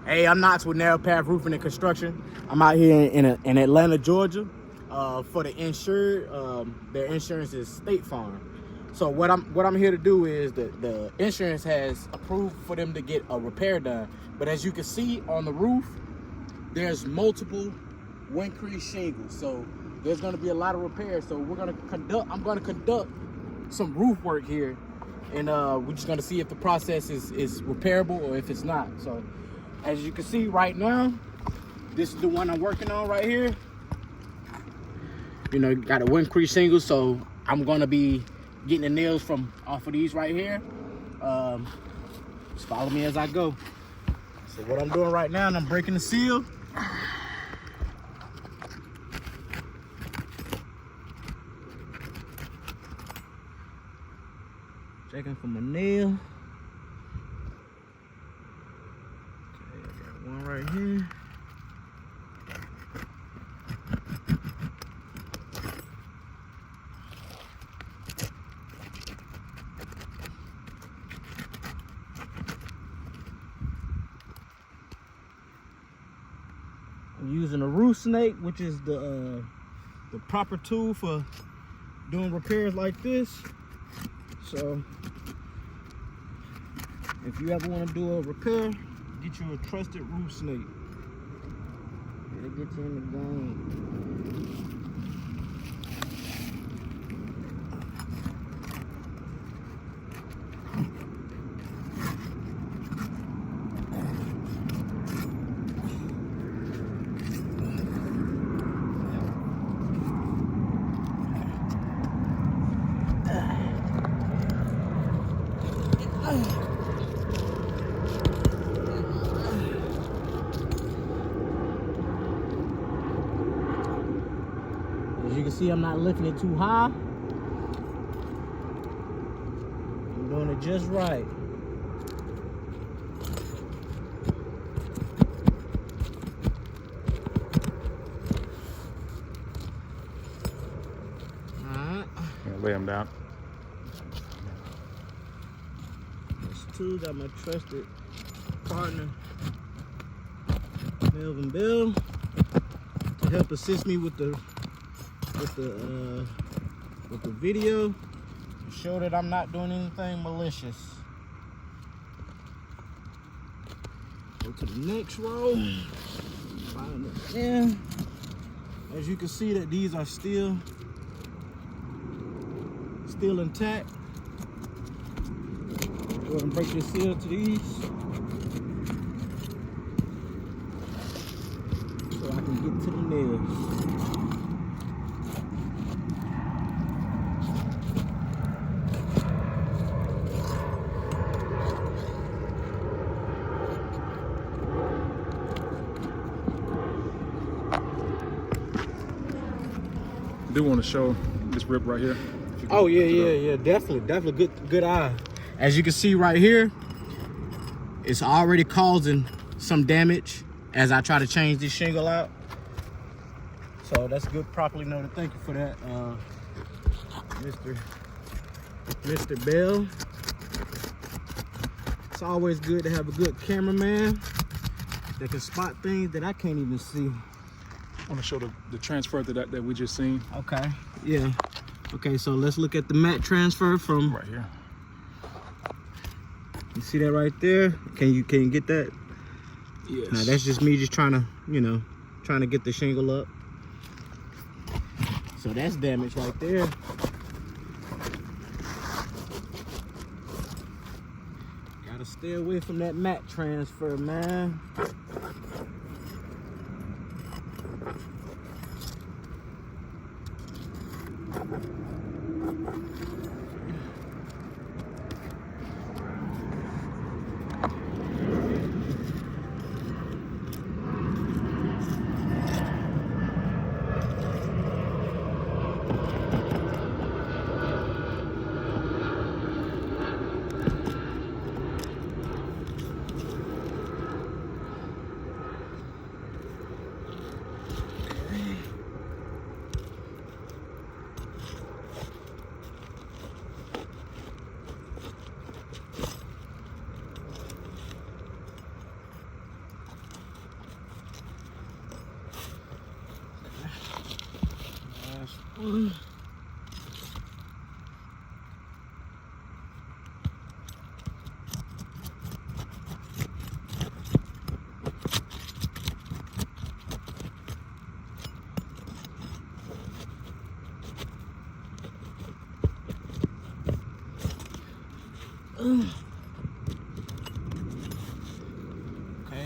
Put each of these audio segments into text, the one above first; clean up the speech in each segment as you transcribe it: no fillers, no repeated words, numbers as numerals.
Hey, I'm Knox with Narrow Path Roofing and Construction. I'm out here in Atlanta, Georgia, for the insured. Their insurance is State Farm. So what I'm here to do is the insurance has approved for them to get a repair done. But as you can see on the roof, there's multiple wind crease shingles. So there's going to be a lot of repairs. So I'm going to conduct some roof work here, and we're just going to see if the process is repairable or if it's not. So as you can see right now, this is the one I'm working on right here. You know, got a wind crease shingle, so I'm gonna be getting the nails from off of these right here. Just follow me as I go. So what I'm doing right now, I'm breaking the seal. Checking for my nail. Okay, I got one right here. I'm using a roof snake, which is the proper tool for doing repairs like this. So if you ever want to do a repair, get you a trusted roof snake. It'll get you in the game. As you can see, I'm not lifting it too high. I'm doing it just right. Alright. Lay them down. There's two, got my trusted partner, Melvin Bill, to help assist me with the video and show that I'm not doing anything malicious. Go to the next row. Find it there. As you can see, that these are still intact. Go ahead and break this seal to these so I can get to the nails. I do want to show this rip right here. Oh yeah, definitely good eye. As you can see right here, it's already causing some damage as I try to change this shingle out. So that's good, properly noted. Thank you for that, Mr. Bell. It's always good to have a good cameraman that can spot things that I can't even see. I want to show the transfer that we just seen. Okay, yeah. Okay, so let's look at the mat transfer from right here. You see that right there? Can you get that? Yes. Now that's just me just trying to get the shingle up. So that's damage right there. Gotta stay away from that mat transfer, man. Okay,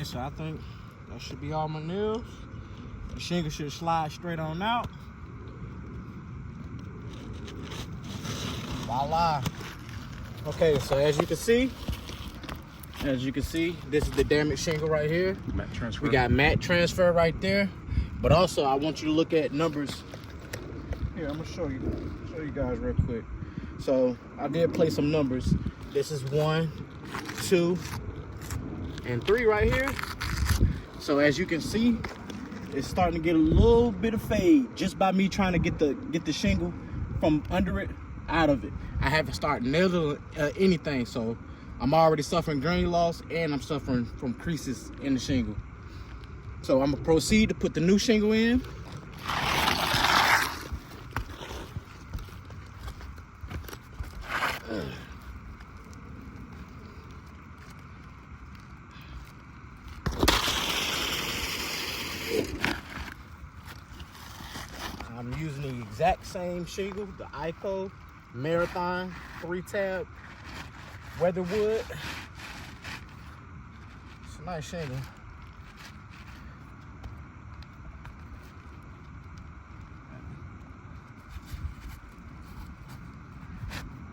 so I think that should be all my nails. The shingle should slide straight on out. Voila. Okay, so as you can see, this is the damaged shingle right here. Matte transfer. We got matte transfer right there. But also, I want you to look at numbers. Here, I'm gonna show you guys real quick. So I did play some numbers. This is 1, 2, and 3 right here. So as you can see, it's starting to get a little bit of fade just by me trying to get the shingle from under it out of it. I haven't started nailing anything, so I'm already suffering grain loss and I'm suffering from creases in the shingle. So I'm gonna proceed to put the new shingle in. I'm using the exact same shingle, the ICO Marathon 3-tab Weatherwood. It's a nice shingle.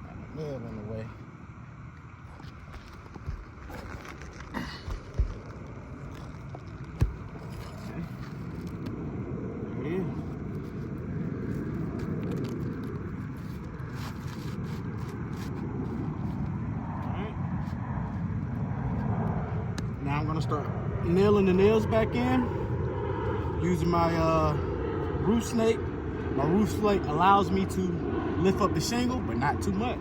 Got a nail in the way. Okay. There it is. Now I'm gonna start nailing the nails back in using my roof snake. My roof snake allows me to lift up the shingle, but not too much.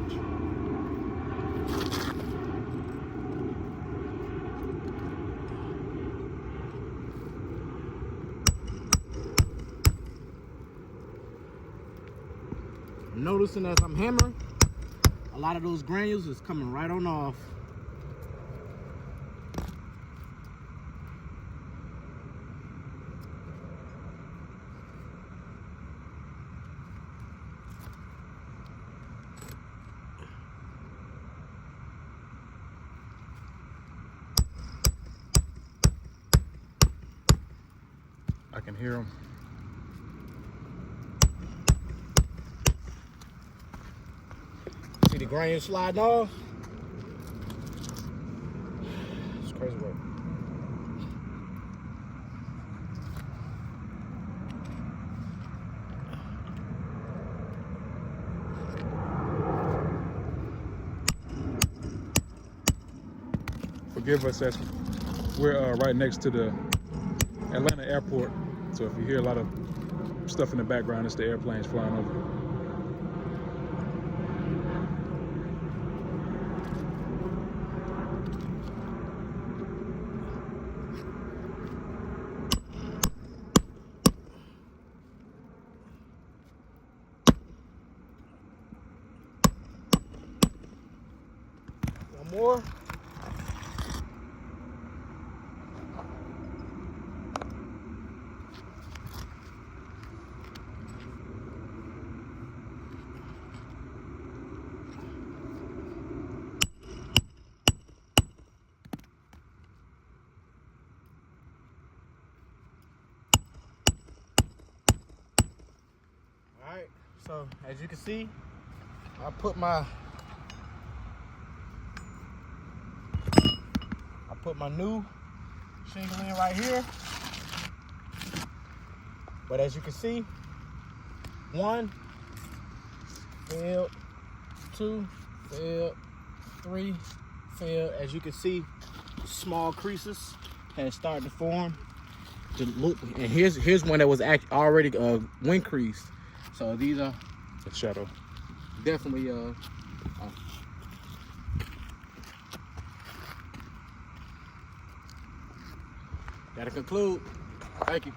I'm noticing as I'm hammering, a lot of those granules is coming right on off. I can hear them. See the granules sliding off? It's crazy work. Forgive us as we're right next to the Atlanta airport. So if you hear a lot of stuff in the background, it's the airplanes flying over. One more. All right, so as you can see, I put my new shingle in right here. But as you can see, 1 failed, 2 failed, 3 failed. As you can see, small creases has started to form. And here's one that was already wind creased. So these are The shadow. definitely gotta conclude. Thank you.